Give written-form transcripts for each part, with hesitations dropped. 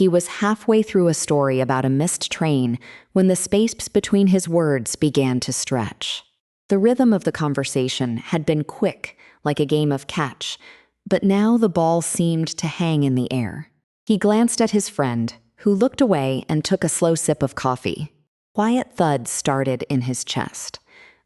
He was halfway through a story about a missed train when the space between his words began to stretch. The rhythm of the conversation had been quick, like a game of catch, but now the ball seemed to hang in the air. He glanced at his friend, who looked away and took a slow sip of coffee. Quiet thuds started in his chest,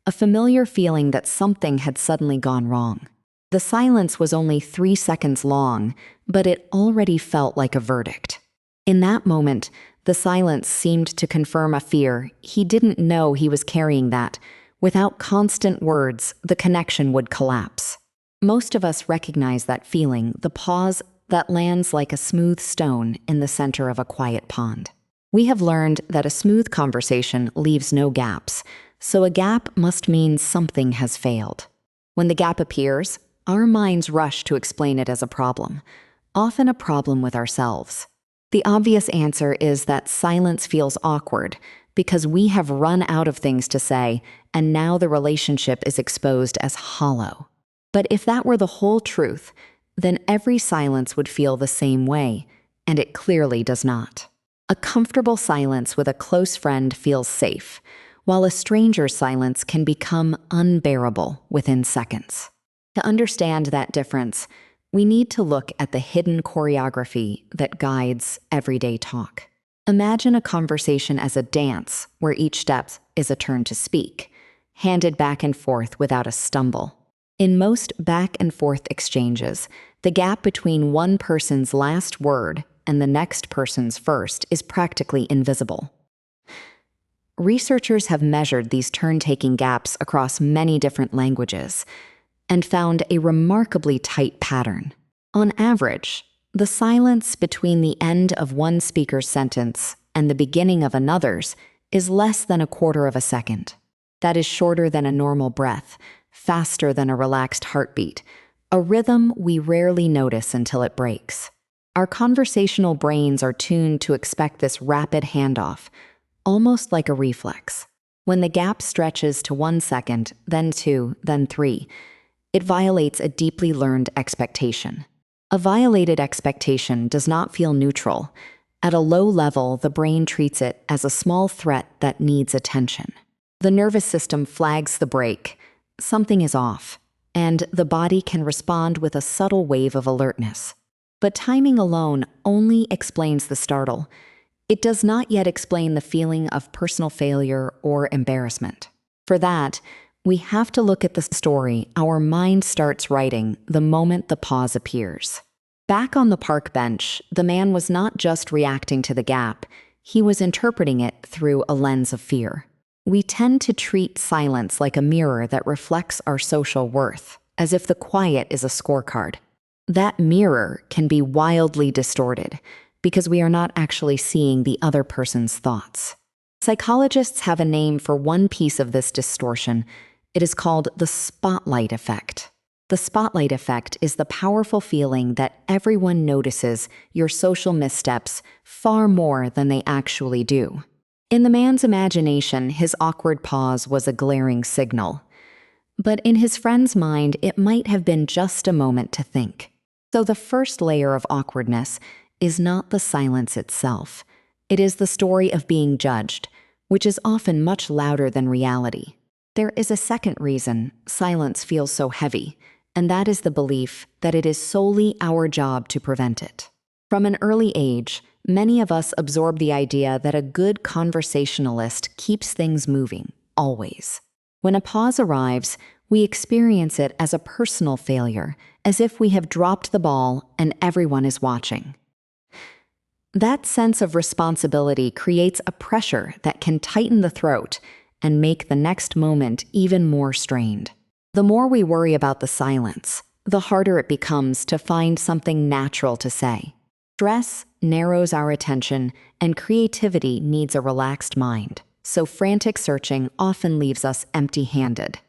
a familiar feeling that something had suddenly gone wrong. The silence was only 3 seconds long, but it already felt like a verdict. In that moment, the silence seemed to confirm a fear. He didn't know he was carrying that. Without constant words, the connection would collapse. Most of us recognize that feeling, the pause that lands like a smooth stone in the center of a quiet pond. We have learned that a smooth conversation leaves no gaps, so a gap must mean something has failed. When the gap appears, our minds rush to explain it as a problem, often a problem with ourselves. The obvious answer is that silence feels awkward because we have run out of things to say, and now the relationship is exposed as hollow. But if that were the whole truth, then every silence would feel the same way, and it clearly does not. A comfortable silence with a close friend feels safe, while a stranger's silence can become unbearable within seconds. To understand that difference, we need to look at the hidden choreography that guides everyday talk. Imagine a conversation as a dance where each step is a turn to speak, handed back and forth without a stumble. In most back and forth exchanges, the gap between one person's last word and the next person's first is practically invisible. Researchers have measured these turn-taking gaps across many different languages and found a remarkably tight pattern. On average, the silence between the end of one speaker's sentence and the beginning of another's is less than 1/4 of a second. That is shorter than a normal breath, faster than a relaxed heartbeat, a rhythm we rarely notice until it breaks. Our conversational brains are tuned to expect this rapid handoff, almost like a reflex. When the gap stretches to 1 second, then 2, then 3, it violates a deeply learned expectation. A violated expectation does not feel neutral. At a low level, the brain treats it as a small threat that needs attention. The nervous system flags the break. Something is off, and the body can respond with a subtle wave of alertness. But timing alone only explains the startle. It does not yet explain the feeling of personal failure or embarrassment. For that, we have to look at the story our mind starts writing the moment the pause appears. Back on the park bench, the man was not just reacting to the gap, he was interpreting it through a lens of fear. We tend to treat silence like a mirror that reflects our social worth, as if the quiet is a scorecard. That mirror can be wildly distorted because we are not actually seeing the other person's thoughts. Psychologists have a name for one piece of this distortion. It is called the spotlight effect. The spotlight effect is the powerful feeling that everyone notices your social missteps far more than they actually do. In the man's imagination, his awkward pause was a glaring signal. But in his friend's mind, it might have been just a moment to think. So the first layer of awkwardness is not the silence itself. It is the story of being judged, which is often much louder than reality. There is a second reason silence feels so heavy, and that is the belief that it is solely our job to prevent it. From an early age, many of us absorb the idea that a good conversationalist keeps things moving, always. When a pause arrives, we experience it as a personal failure, as if we have dropped the ball and everyone is watching. That sense of responsibility creates a pressure that can tighten the throat and make the next moment even more strained. The more we worry about the silence, the harder it becomes to find something natural to say. Stress narrows our attention, and creativity needs a relaxed mind, so frantic searching often leaves us empty-handed.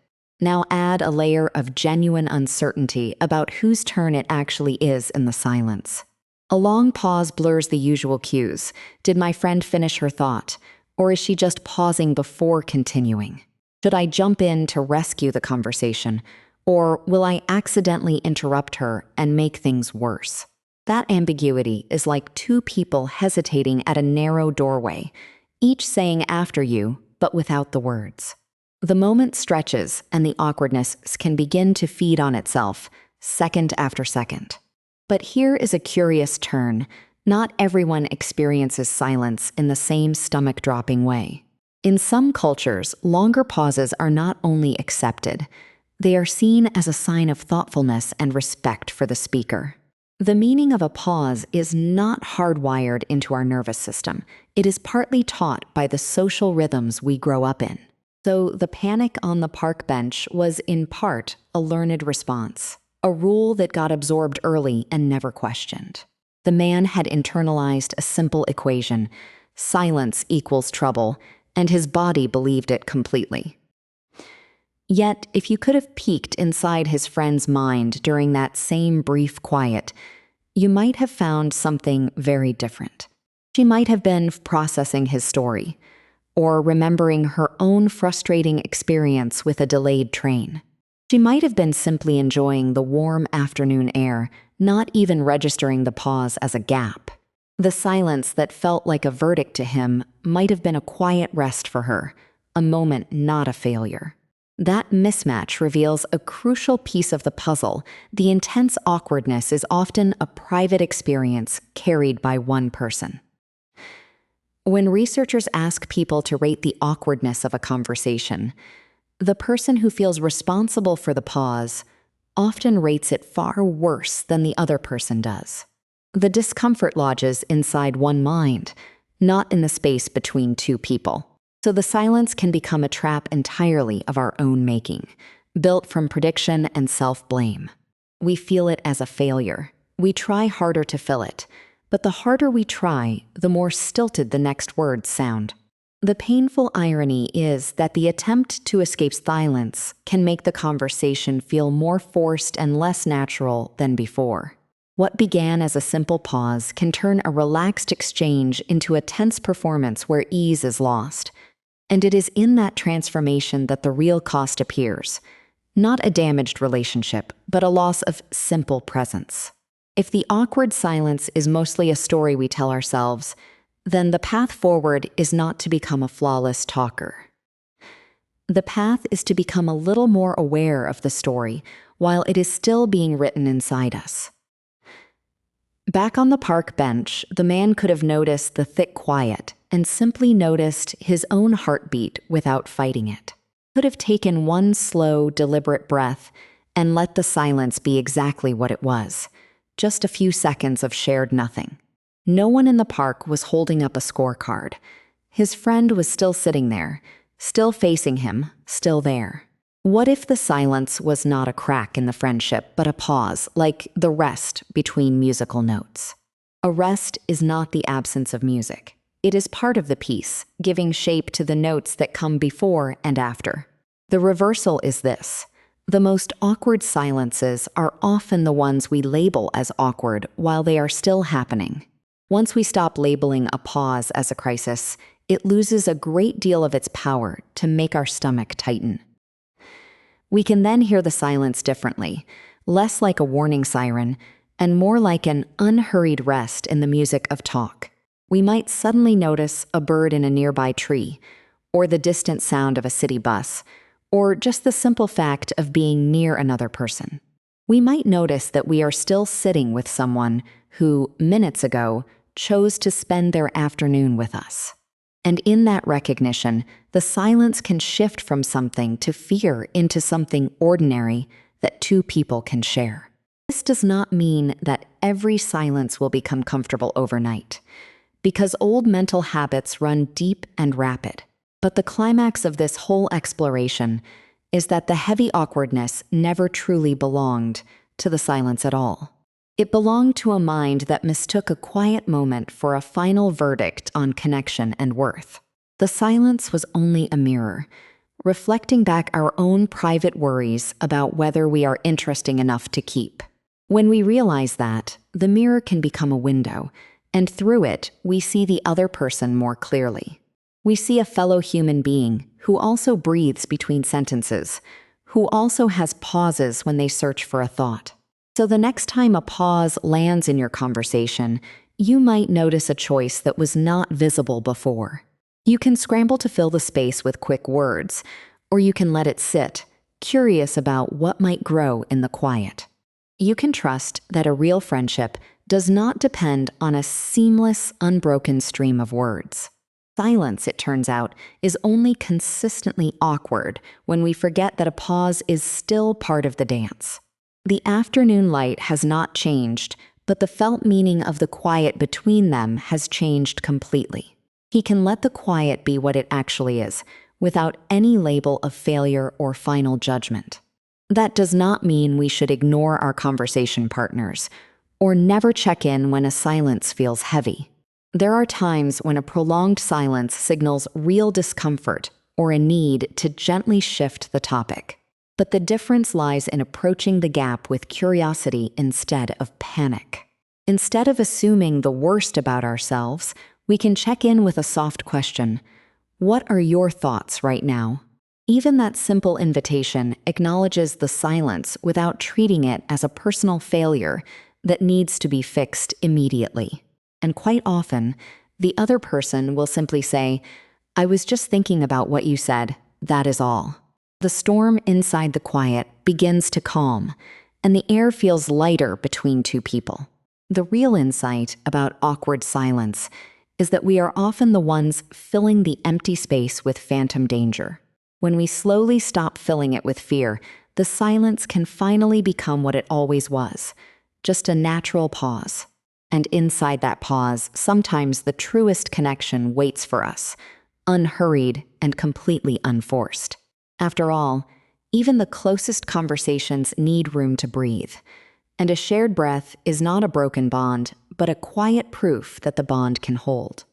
Now add a layer of genuine uncertainty about whose turn it actually is in the silence. A long pause blurs the usual cues. Did my friend finish her thought? Or is she just pausing before continuing? Should I jump in to rescue the conversation? Or will I accidentally interrupt her and make things worse? That ambiguity is like two people hesitating at a narrow doorway, each saying after you, but without the words. The moment stretches and the awkwardness can begin to feed on itself, second after second. But here is a curious turn. Not everyone experiences silence in the same stomach-dropping way. In some cultures, longer pauses are not only accepted, they are seen as a sign of thoughtfulness and respect for the speaker. The meaning of a pause is not hardwired into our nervous system. It is partly taught by the social rhythms we grow up in. So the panic on the park bench was in part a learned response, a rule that got absorbed early and never questioned. The man had internalized a simple equation: silence equals trouble, and his body believed it completely. Yet, if you could have peeked inside his friend's mind during that same brief quiet, you might have found something very different. She might have been processing his story, or remembering her own frustrating experience with a delayed train. She might have been simply enjoying the warm afternoon air, not even registering the pause as a gap. The silence that felt like a verdict to him might have been a quiet rest for her, a moment, not a failure. That mismatch reveals a crucial piece of the puzzle. The intense awkwardness is often a private experience carried by one person. When researchers ask people to rate the awkwardness of a conversation, the person who feels responsible for the pause often rates it far worse than the other person does. The discomfort lodges inside one mind, not in the space between two people. So the silence can become a trap entirely of our own making, built from prediction and self-blame. We feel it as a failure. We try harder to fill it, but the harder we try, the more stilted the next words sound. The painful irony is that the attempt to escape silence can make the conversation feel more forced and less natural than before. What began as a simple pause can turn a relaxed exchange into a tense performance where ease is lost. And it is in that transformation that the real cost appears. Not a damaged relationship, but a loss of simple presence. If the awkward silence is mostly a story we tell ourselves, then the path forward is not to become a flawless talker. The path is to become a little more aware of the story while it is still being written inside us. Back on the park bench, the man could have noticed the thick quiet and simply noticed his own heartbeat without fighting it. Could have taken one slow, deliberate breath and let the silence be exactly what it was, just a few seconds of shared nothing. No one in the park was holding up a scorecard. His friend was still sitting there, still facing him, still there. What if the silence was not a crack in the friendship, but a pause, like the rest between musical notes? A rest is not the absence of music. It is part of the piece, giving shape to the notes that come before and after. The reversal is this: the most awkward silences are often the ones we label as awkward while they are still happening. Once we stop labeling a pause as a crisis, it loses a great deal of its power to make our stomach tighten. We can then hear the silence differently, less like a warning siren, and more like an unhurried rest in the music of talk. We might suddenly notice a bird in a nearby tree, or the distant sound of a city bus, or just the simple fact of being near another person. We might notice that we are still sitting with someone who, minutes ago, chose to spend their afternoon with us. And in that recognition, the silence can shift from something to fear into something ordinary that two people can share. This does not mean that every silence will become comfortable overnight, because old mental habits run deep and rapid. But the climax of this whole exploration is that the heavy awkwardness never truly belonged to the silence at all. It belonged to a mind that mistook a quiet moment for a final verdict on connection and worth. The silence was only a mirror, reflecting back our own private worries about whether we are interesting enough to keep. When we realize that, the mirror can become a window, and through it, we see the other person more clearly. We see a fellow human being who also breathes between sentences, who also has pauses when they search for a thought. So the next time a pause lands in your conversation, you might notice a choice that was not visible before. You can scramble to fill the space with quick words, or you can let it sit, curious about what might grow in the quiet. You can trust that a real friendship does not depend on a seamless, unbroken stream of words. Silence, it turns out, is only consistently awkward when we forget that a pause is still part of the dance. The afternoon light has not changed, but the felt meaning of the quiet between them has changed completely. He can let the quiet be what it actually is, without any label of failure or final judgment. That does not mean we should ignore our conversation partners, or never check in when a silence feels heavy. There are times when a prolonged silence signals real discomfort or a need to gently shift the topic. But the difference lies in approaching the gap with curiosity instead of panic. Instead of assuming the worst about ourselves, we can check in with a soft question. What are your thoughts right now? Even that simple invitation acknowledges the silence without treating it as a personal failure that needs to be fixed immediately. And quite often, the other person will simply say, "I was just thinking about what you said, that is all." The storm inside the quiet begins to calm, and the air feels lighter between two people. The real insight about awkward silence is that we are often the ones filling the empty space with phantom danger. When we slowly stop filling it with fear, the silence can finally become what it always was, just a natural pause. And inside that pause, sometimes the truest connection waits for us, unhurried and completely unforced. After all, even the closest conversations need room to breathe. And a shared breath is not a broken bond, but a quiet proof that the bond can hold.